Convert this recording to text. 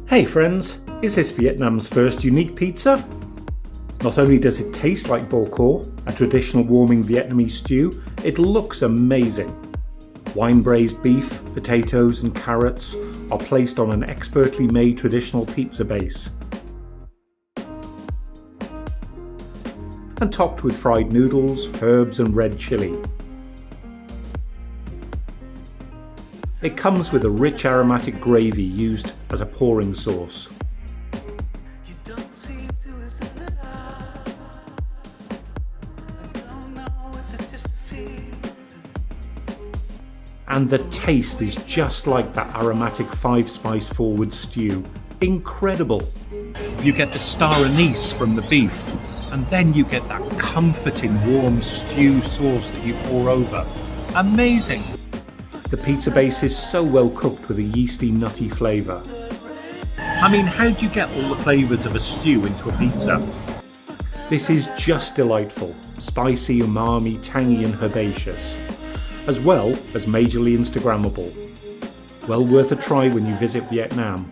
Hey friends, is this Vietnam's first unique pizza? Not only does it taste like Bo Kho, a traditional warming Vietnamese stew, it looks amazing. Wine braised beef, potatoes and carrots are placed on an expertly made traditional pizza base and topped with fried noodles, herbs and red chilli. It comes with a rich aromatic gravy used as a pouring sauce. And the taste is just like that aromatic 5-spice forward stew. Incredible! You get the star anise from the beef, and then you get that comforting warm stew sauce that you pour over. Amazing! The pizza base is so well cooked with a yeasty, nutty flavour. I mean, how do you get all the flavours of a stew into a pizza? This is just delightful. Spicy, umami, tangy and herbaceous, as well as majorly Instagrammable. Well worth a try when you visit Vietnam.